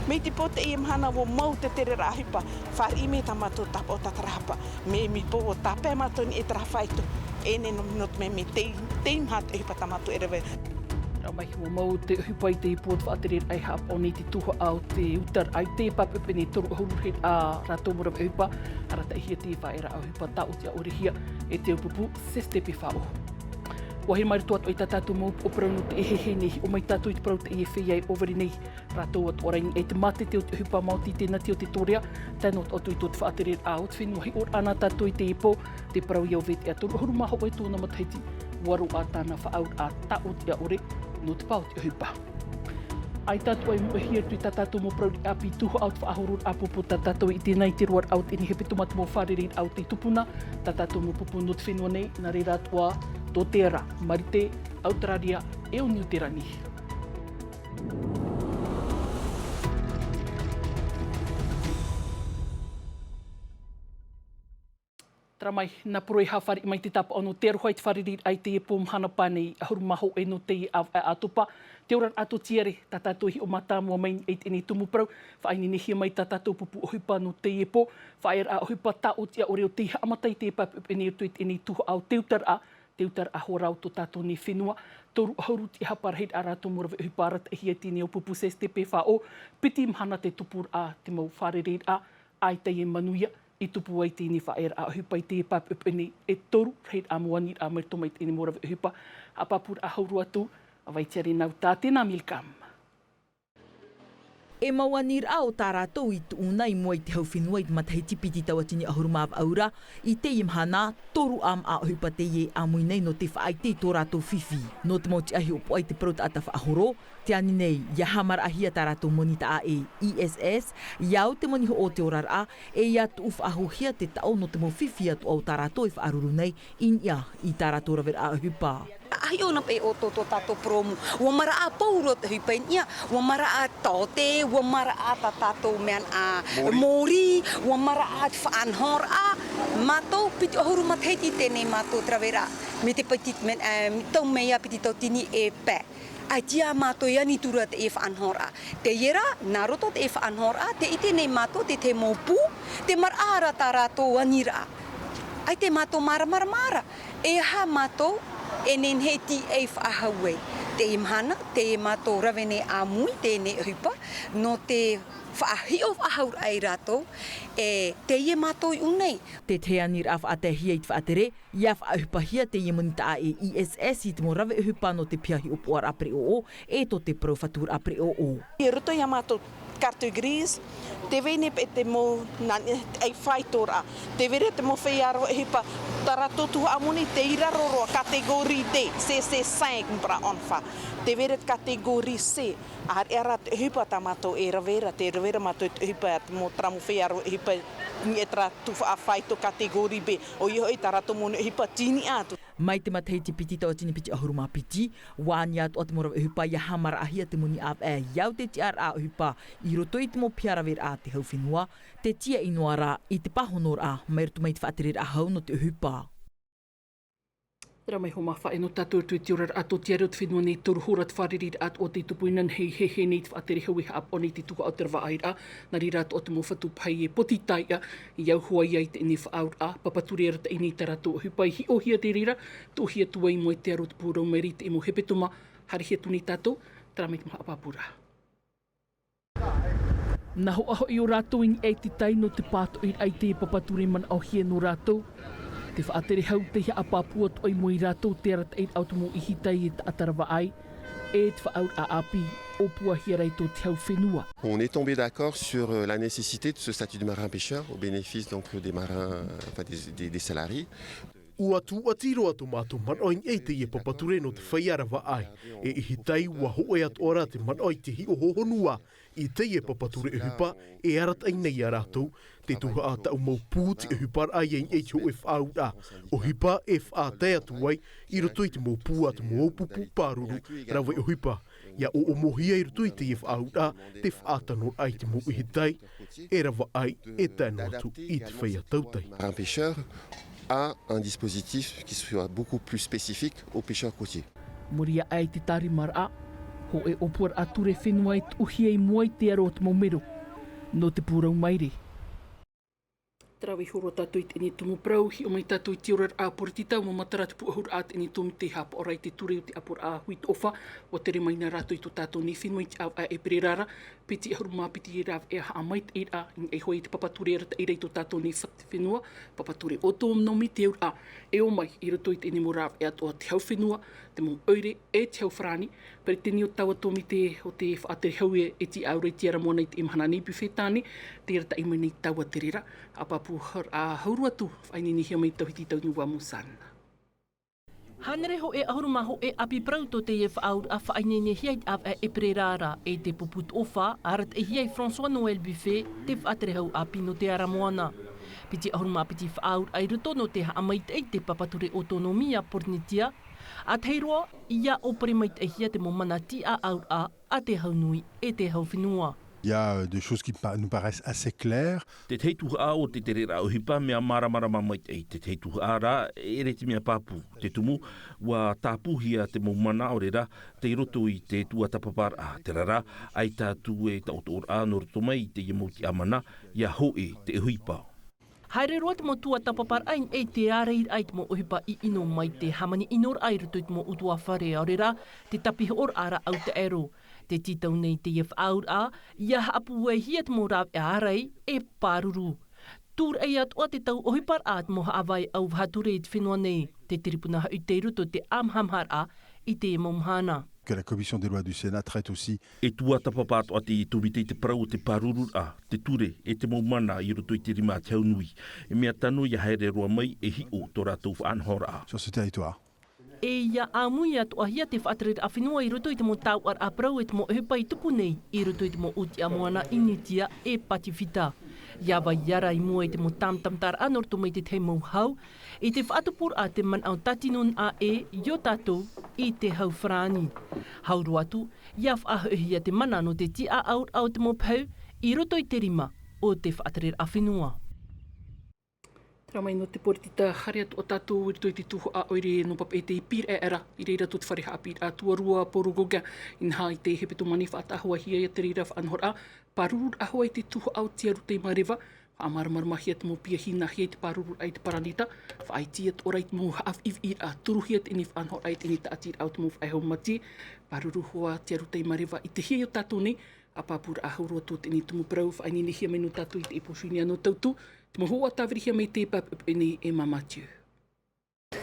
Me te pote I mhana wo mau te tere rahipa, whar I me tamato tap o tatrahapa, me mi po o tape matoni e trahwhaitu, e ne not me teim hat e hipa tamato e rewe. Mai hua mau te hupai te ipot whaatere ai hap o ni te tuha au te utar ai te papepene toru hururhet a rato mura hupa arata hia te whaera au hupa tau tia orihia e te upupu se stepe whao. Wahi mai tuat o i tatatu mou o prauno te ehehe nei o mai tatu i te prau te e wheiai overi nei rato at orain e te mate te o te hupa mauti tēnā te o te torea tanot o tui tot whaatere a o te whenua hi or ana tatu i te ipo te prau i au vete a toru hurumaho o i tōna mataiti waru a tāna whaaut a tau tia ore no te pau te hupa. Ai tatu ai mua hia tui tatatu mo prauri api tuho au te whaahorur apopo tatatu I tēnei te ruar au te ni hepe tomatu mo wharereid au te tupuna, tatatu mo pupu no te whenua nei, nā reira atua tō tēra, marite, Australia, e o New Terani. Tara mai, nā poroi hawhari mai te tapa ono te aruhai te wharereid ai te e pōm hana pānei ahurumaho e no te atopa. Te oran ato tiere, tatato hi o mata mua mai e tēnei tumuprau, whaini nehia mai tatato pupu o hupa no te e pō, whaera o hupa ta o tia o reo te amatai te papupene o tēnei tuho au teutar a horau to tato ni whenua, toru hauru te haparheid a rato mura ve hupa arata hia tēnei o pupu se stepe whao, piti mhana te tupur a te mau wharereid a, ai te e manuia, I tupu ai tēnei whaera a hupa I te papupene e toru reit a muanir a mertomai tēnei mura ve hupa, a papur a hauru atu, a waitiare nau tā tēnā milkam. E mawanir a o tā rātou I tu unai mua I te hau whenua I te matahiti piti tawatini ahurumāp aura I te imhana toru am a hupa te ie a mui nei no te whaai te tō rātou whiwhi. No te mauti ahi opo ai te prota ata whaahoro, te ani nei, ia hamar ahia tā rātou monita a e ESS, iau te moni ho o te orar a, e ia tu whaahohia te tau no te mau whiwhi atu au tā rātou I whaaruru nei, in ia I tā rātou rawer a hupa. Ai ona pe o to tato promo wa mara a pauro te hipen ia wa mara a tote wa mara a tato men a mori wa mara a fanhor a mato piti ohuru matheti tene mato travera me te petit men to meia piti to tini e pe ai tia mato ia ni tura te fanhor a te yera naruto te fanhor a te ite nei mato te mopu te mar ara tarato wanira ai te mato mara e ha mato enen heti e whaahauei. Te imhana, te mato rawene a mui, tēne hupa, no te whaahio whahaur ai rato, e te ie mato I unei. Te teanir a whaatehia I te whaatere, ia whaahupahia te ie monita a e ESS I te mo rawe hupa no te piahi upuar apre o, e to te profatur apre o. I roto ia mato cartogris, te vene pe te mo ai whaitora, te vere te mo whaiaro e hipa, tara tutu amuni te iraroro kategori D, C5 pra onfa, te vere kategori C, ar era te hipa tamato e ravera, te ravera mato te hipa mo tramu whaiaro e hipa ni e tra tu whaito kategori B, o iho I tarato mo hipa tini atu. Mai te matahiti piti tau tini piti ahuruma piti, wāni atu o te mora hupa ia hamara ahia te muni ap e iau te tiar a hupa I roto I te mo piarawer a te hau whenua, te tia inoara I te pahonor a, mai roto mai te whaaterer a hau no te hupa. Tera mai ho mawha e no tātou tui te orar ato te areo te whenua nei toru hora te wharereid ato o te tupuinan hei he nei te whaatere hau I haap o nei te tuka o te rawa aira, nā rira ato o te mowhatu pai e poti taia I au hoa I te ini whaaur a, papaturi ara te ini tarato o hupai hi o hia te rira, tō hia tuai mo e te aro te pūrau mai rite e mo hepetoma, hari hia tuni tātou, tera mai te maha apapura. Nā ho aho I o rātou ini e te tai no te pāto I ai te papaturi man au hia no rātou, te whaatere hau te hia apapua to ai mo I rātou te arat eit automo I hitai e te atarawa ai, e te whaaur a api o pua hiarai tō te hau whenua. On est tombé d'accord sur la nécessité de ce statut de marin-pêcheur au bénéfice donc des marins, enfin des salariés. Ua tu atiro atu mātou manoing e te ie papature no te whaiarawa ai, e hitai ua hoe atu ora te manoi te hi o hohonua, I te ie papature e hupa, e arat ai nei a rātou, te tuha a tau mau pūti e hupar ai ein e ho e whaura. O hupa e whaatai atu ai, I roto I te mau pū atu mau pupu pāruru, rawe o hupa. Ia o mohia I roto I te ie whaura, te whaatanor ai te mau hitai, e rawa ai e tēnu atu I te whaiatautai. Un pêcheur a un dispositif qui soit beaucoup plus spécifique aux pêcheurs côtiers. Moria ai te tari mara, Ho e opua ature whenua i uhi ei mua i te aro te momero. No te pūrau maire. Trawi horo tātou i tēnei tumu prau, hi o mai tātou i te ora a poritita, o matara te puahur a tēnei tumu te hapa orai te ture o te apur a huit ofa, o tere mai nā rātou i tō tātou ni whenua i te au a e pererara, piti e huruma piti e rāw e ha amait e a, e hoi te papature ara ta e rei tō tātou ni whakte whenua, papature o tō nomi te ura a, e o mai i roto i tēnei mo rāw e atoa te hau whenua, te mo oire e te hau whrani, pere tēnei o taua tōmi te o te whaate hau e ti aurei te ara moana i te imhana ni buwhetāne, te ara ta ima nei taua te rera, a papu a haurua tu, whaini ni hia mai tauhiti tau niwa musana. Hanere ho e ahuruma ho e api prau to te e whaaur a whaine ne hiai a e prerara e te puput ofa, arat e hiai François Noël Buffet, te whaatere hau api no te ara moana. Piti ahuruma piti whaaur ai ruto no te haamait ei te papature autonomia pornitia, a teiroa, ia opere mai te hia te momana ti a aur a te haunui e te hau whenua. Il y a des choses qui nous paraissent assez claires. Te teitu a o te tere rao hipa mea maramarama mai te teitu a rā e re te mea papu. Te tumu wa tāpuhia te momana o rera te roto i te tua tapapar a te rara ai tātu e tautor a noroto mai te iemoti amana ia hoe te huipa. Haere roa te mo tua tapapar ain e te areir ai te mo uhipa i ino mai te hamani inor ai rutu te mo utua whare a rera te tapihi or ara au te ero. Te titau nei te ief aur a, ia haapu e hiat mo rāw e arei e pāruru. Tūr e atua te tau ohipar a te moha awai au vhature i te whenua nei, te tiripuna hau te ruto te amhamhar a i te momhana. Que la commission des lois du Sénat traite aussi. E tua tapapato ati i tūmite te parau te paruru a, te ture e te momana i roto i te rima te haunui. E mea tanu ia haere roa mai e hi o tō rātou whaanhora a. Sur ce territoire. E ia amui atua hia te whaateret a whenua i roto i te mo tau ar a prau e te mo ehupa i tupu nei i roto i te mo uti a moana initia e patifita. Ia vai iara i mua i te mo tamtamtar anor to mai te te mau hau, i te whaatupur a te man au tatinun a e yo tātou i te hau whrani. Hauru atu, ia whaahuhia te mana no te ti a aur au te mo pau i roto i te rima o te whaateret a whenua. Ramai no te poritita hare atu o tātou i rito i te tuho a oire no pap e te ipir e era i reira tō te whare haapi a tuarua porogoga inha i te hepeto mani whaatahua hia i te reira whaanhora parurur ahua i te tuho au tia rutei marewa whaamaramarama hia te mo pia hina hia i te parurur ai te paranita whaaiti at orai te mo haaf i a turu hia te ini whaanhora ai te ini taatir au te mo whaihau mati paruru hoa tia rutei marewa i te hia i o tātou nei a pāpura ahurua tō te ini tumu prau whaini ni hia menu tātou i te eposuini anō tautu te mo hoa tāwiri hia mei te papapini e Mamathieu.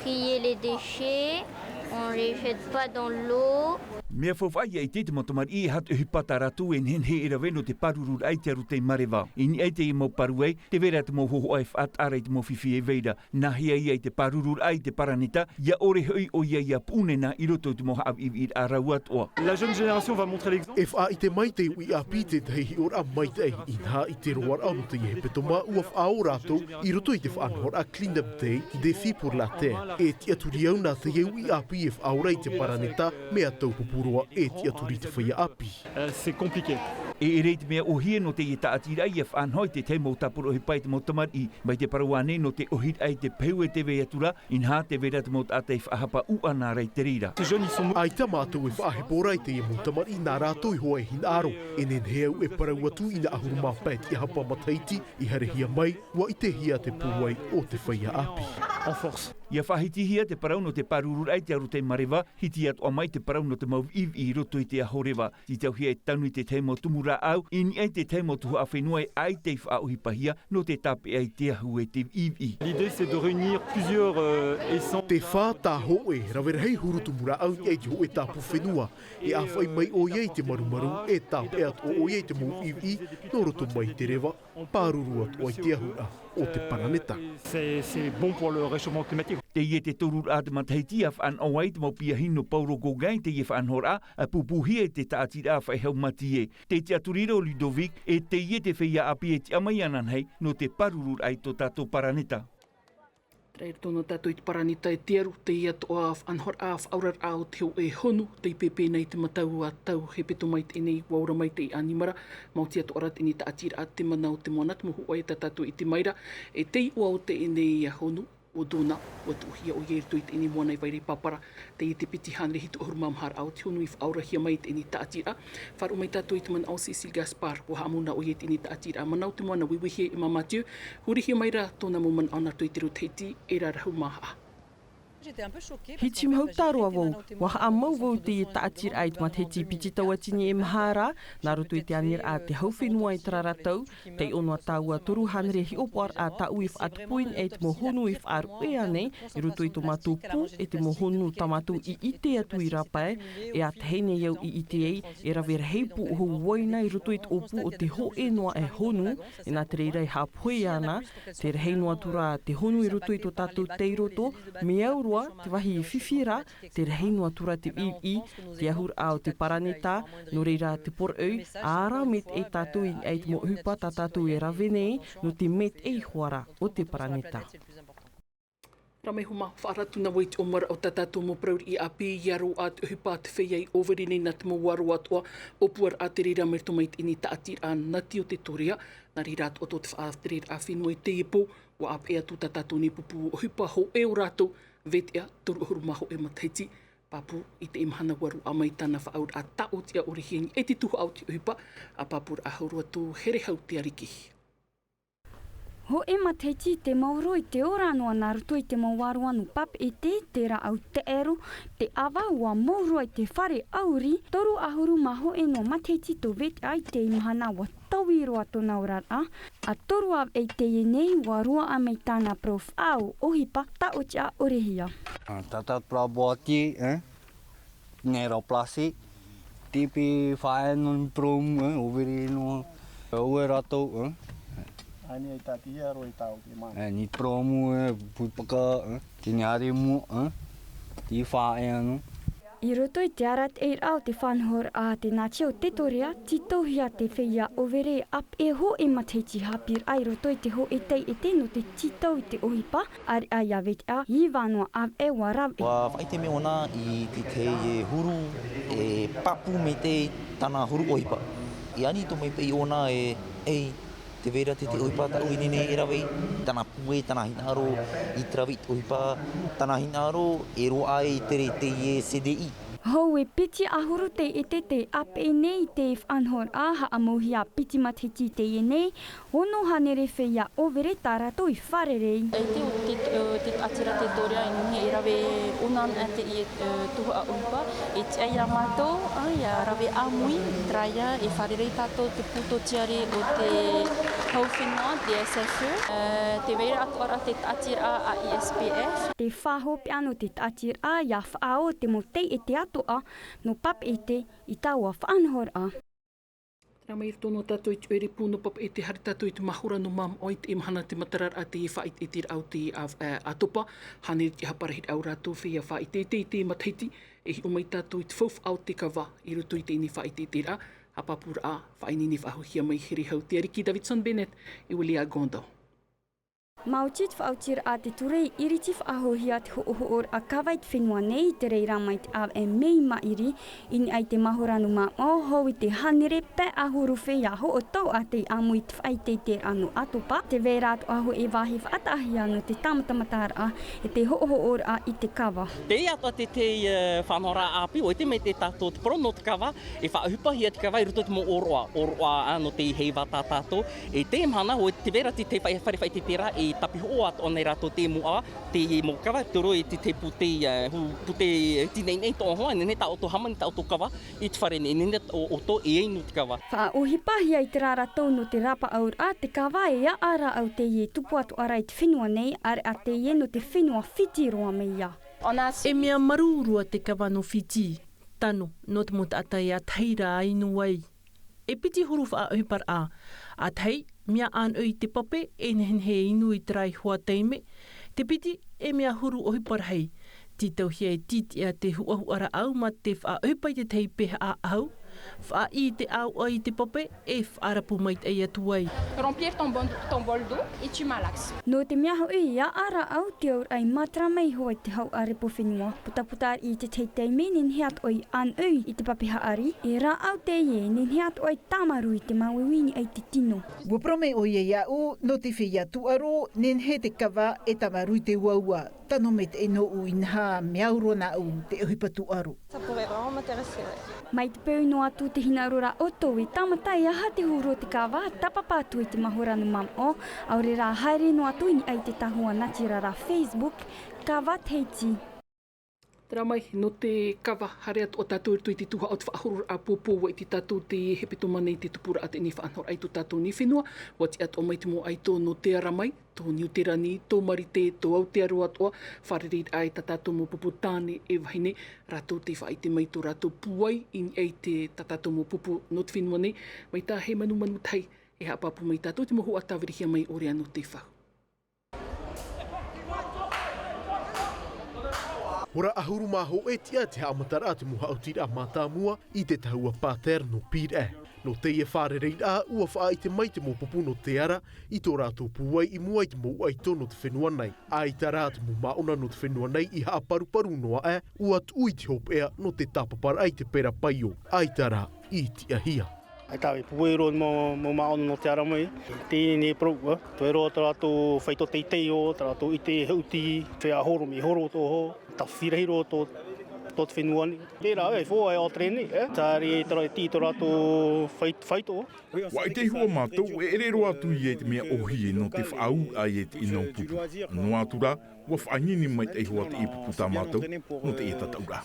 Trier les déchets, on les jette pas dans l'eau. Mea whawhai ai te motomar i hatu hipata ratu e nhen he era weno te parurur ai te arutei marewa. Ini ai te i mau paru ai, te vera te mo hoho ai whaat arai te mo whiwhi e veira. Nahi ai te parurur ai te paranita, ia ore hui o ia punena i roto te mo haav i a rauat oa. La jeune génération va montrer l'exemple. E wha i te mai te ui a pite te hei ora mai te ei, inha i te roar au te ihepe toma ua whaau rato i roto i te whaanhor a Clean Up Day, Défi pour la Terre. E tia turi au nā te ui a pi e whaau rei te paranita, mea tau pupurua e tia turi te whaia api. C'est compliqué. E rei te mea ohia no te i taatira i e whaanhoi te te mau tapuro hi pai te mau tamar i, mai te parawane no te ohit ai te peu e te veatura, inha te vera te mau tātai whahapa ua nā rei te rira. Ai ta mātou e whaahiporai te e mau tamar i nā rātou i hoa e hin aro, e nen heau e parau atu i nā ahuru mawhait i hapa mataiti, i harehia mai, wa i te hia te puai o te whaia api. En force. Ia whahiti hia te parau no te parurur ai te arutei marewa, hiti atu amai te parau no te mau i roto i te ahorewa. I tau hia e tanu i te teimo tumura au, ini ai te teimo tuhu a whenua ai te whaauhi pahia no te tape ai te ahu e te iwi. L'idée c'est de réunir plusieurs essences. Te whā tā hoe, rawera hei huru tumura au i te hoe tāpu whenua. E a whai mai o iei te marumaru, e tape atu o iei te mau iwi, no roto mai te rewa, pāruru atu ai te ahu o te paraneta. C'est bon pour le réchauffement climatique. Te ie te torur a te mataiti a whan o ai te mau pia hino pauro gogai te ie whan hora a pupuhia te taatira a whaihau mati e. Te te aturira o Ludovic e te ie te whia api e te amai ananhei no te parurur ai to tātou paraneta. Trai tōna tātou i te paranita e tearu, te ia toa anhor a whaurar ao te ho e honu, te i pepe nei te matau a tau he peto mai te nei waura mai te i animara, mauti atu ora te ni ta atira a te mana o te moana, te muhu oe ta tātou i te maira, e te i ua o te nei a honu, o dona o tuhia o ye tuit ini mona i vai papara te i te piti hanre hitu o hurumam har au te honu i whaura hia mai te ini taatira. Wharu mai tātou i te man au Sisi Gaspar o hamuna o ye te ini taatira. Manau te moana wiwihe i mamatiu. Huri hia mai ra tōna mo man ana tui te roteiti e ra rahu maha. Hiti mhau tāroa wau, waha a mau wau te i taatir ait mat heti piti tawatini e mahara, nā roto i te anir a te hauwhenua i tararatau, te onua tāua toru hanre hi opar a tau if at puin e te mohonu if ar ea nei, i roto i to mātou pū e te mohonu tamatu i ite atu i rapae, e a te heine iau i ite ei, e rawera heipu o hou waina i roto i te opu o te ho e noa e honu, e nā te reirei hapoi ana, te reheinua tura te honu i roto i to tātou teiroto, me aurua te wahi i whiwhira, te reheinua tura te iwi, te ahur au te paraneta, no reira te porau, āra met e tātou i eit mo hupa tā tātou e rawenei, no te met e huara o te paraneta. Ramei huma, whaaratuna wai te omara o tātātou mo prauri i api i aro at hupa te wheiai overini na te mo waro atua, opuar a te reira merto mai te ini taatir a nati o te toria, na reira at o te whaatir a whenua i te ipo, wa ap ea tu tātātou ni pupu o hupa ho e o rātou, vetea toru huru maho e mataiti, papu i te imahana waru a mai tāna whaaur a taotia orihieni e te tuhu au te uhipa, a papur a haurua tū here hau te ariki. Ho e mataiti te mauro i te ora noa nā ruto i te mauaru anu pap e te ra au te ero, te awa ua mauro i te whare auri, toru ahuru maho e no mataiti to vet ai te imahana wa tawi roa tōna orara, a toru av e te nei wa rua a mei tāna prof au ohipa taotia orehia. Tatat praboati, ngai rau plasi, tipi whaenon prom, overi no, ue ratou, Ani ai tatia ro i tau ki mai. Ni promu pupaka, te nyari mu, ti whae anu. I roto i te arat e rao te whanhor a te Ngāti o te torea, ti tauhia te whea overe ap e ho e mataiti hapir ai roto i te ho e tei e te no te titau i te ohipa, ari ai avet a i whanua av e warav e. Wa whaite me ona i te te e huru e papu me te tana huru ohipa. I ani to mai pei ona te vera te ohipa ta uinene e rawei, tana pue, tana hinaro, i trawit ohipa, tana hinaro, e roa ai tere te e CDI. Hou e piti ahuru te ap e nei te whanhor a haamohia piti matiti te e nei, hono hanere whea overe tārato i wharerei. E te atira te torea i nungi e rawe unan e te i tuhu a uhipa, e te aia mātou, ia rawe amui, traia e wharerei tātou te puto tiare o te hauwhenua, te SFU, te weira atu ara te atira a ISPF. Te whahope anu te atira ia whaao te motei e te atoa, no pap e te i taua whanhor a. Nā mai tono tātou i te ere pūno pap e te hari tātou i te mahura no mam o i te imahana te matarar a te e whait e te rau te atopa, haneri te haparahit au rātou whea whait e te mataiti, e hi o mai tātou i te whauf au te kawa i roto i te ini whait e te rā, hapapura a whainini whahuhia mai here hau te ariki Davidson Bennett i Willia Gondo. Mautit whautir a te turei iriti whahohia te hoohoor a kawait whenua nei te reira mai te av e mei mairi ini ai te mahoranu ma o hou i te hanere pe ahuru whea ho o tau a te amui te whaitei te anu atopa. Te vera atu aho e wahi whaatahi anu te tamatamatara e te hoohoor a i te kawa. Te atua te whanora api o te me te tātou te prono te kawa e whaahupahia te kawa i ruto te mo oroa ano te heiwa tā tātou e te mhana o te vera te whare te tera e tapi hoa o nei rato te mua, te mo kawa, te roi te pute tinei nei tō hoa, nene ta oto hama, ta oto kawa, i te whare nene o to e einu te kawa. Whaohipahia i te rāratou no te rapa aur a te kawa e a ara au te ie tupu atu ara i te whenua nei, are a te ie no te whenua whiti roa me ia. E mea marurua te kawa no whiti, tano, no te mota atai a teira ainu wai. E piti huru whaahupar a tei, mea an ui te pape, e nehen he inu i trai hua teime, te piti e mea huru ohipar hei. Titau hia e titi a te huahuara au ma te whaahupar te tei peha a au, Wha I te au ai te pope e whaarapu mai te ei atuai. Remplir ton bol d'eau et tu malaxes. No te mea hoi ia ara au te aur ai matra mai hoi te hau are po whenua. Puta I te teitei me nin heat oi an ui I te papiha ari. E rā au te ie nin heat oi tamaru I te mawewini ai te tino. Ua prome o ia iau no te whia tuaro nin he te kawa e tamaru te uaua. Tano me te eno u inha meauro na u te ohipatu aro. Ça pourrait vraiment m'intéresser. Mai te peu no atu te hinarura oto I tamatai aha te huro te kawa tapapatu I te mahoranu mam o. Aure rā haere no atu ni ai te tahua natira rā Facebook kawa teiti. Tera mai, no te kawa hare atu o tātou tui te tuha o te whaahurur a pōpō wa I te tātou te hepeto mana I te tupura a te ni whaanhor ai tō tātou ni whenua. Wa te atu o mai te mō ai tō no te ara mai, tō niuterani, tō marite, tō Aotearoa atoa, wharerid ai ta tātou mō pupu tāne e wahine, rātou te whaai te mai tō rātou puai, ini ai te ta tātou mō pupu no te whenua nei, mai tā he manu tai, e hapapu mai tātou te mohu a tāwerihia mai ore anu te whau. Ora ahuru maho e tia te amatara te muha autira mātāmua I te tahua paterno pir e. No te ia wharerei a ua wha I te mai te mō pupu no te ara I tō rātou puai I mua I te mō aito no te whenua nei. Ai tā rā te mō maona no te whenua nei I haa paru noa e ua tui te hop ea no te tapapara ai te pera paio. Ai tā rā I te ahia. Ai tawe puero mo maona no te ara mai. Tēne prou, toi roa tā rātou whaito teitei o, tā rātou I te hauti, te ahoro mi horo tō ho, ta whirahiro tō te whenua ni. Tērā, fōa e o trene, tāre tara tī tō rātou whaito. Wa I te hua mātou, e ere roa atu I te mea ohi e no te whaau ai e te ino pupu. No atura, ua whaangini mai te hua te ipupu tā mātou, no te e tataura.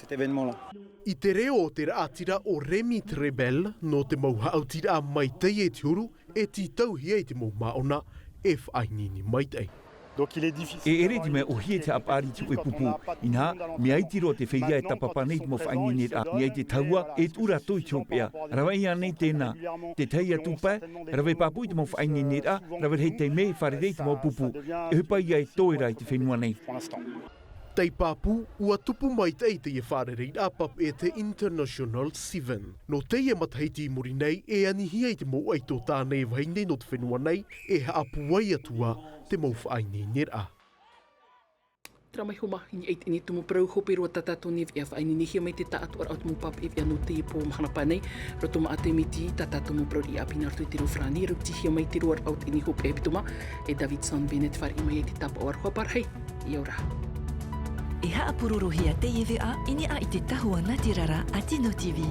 I te reo o te rātira o Remi Trebel no te mauha autira mai tei e te uru e ti tauhi e te mau maona e whaingini mai tei. E ere di me o hie te apari te ue pupu. Inha, me ai tiro te whia e tapapanei mo whaingini a. Me ai te taua e tura toi te opea. Rawa ia nei tēnā. Te teia tupa, rawa e papui te mo whaingini a, rawa hei te me wharerei te mo pupu. E hupa ia e toera I te whenua nei. Tei papu, ua tupu mai tei te wharerei a pap e te International 7. No teia mataheiti I muri nei e anihia I te mo aito tānei whaine no te whenua nei e haapuai atua te mo whaine nera. Tera mai homa, hini eit ini tumu prau hope roa tatato nev e whaini nihia mai te taatu ar autumu pap e viano te po mahana panei. Rotoma ate miti tatato mu prau I apinar tu te rofrani, ruptihia mai te roar aut ini hope e pitoma. E Davidson Bennett whari mai e te tapa o arhoa parhei. I aura. E haapururu hia te iwi a ini a I te tahua natirara a Tino TV.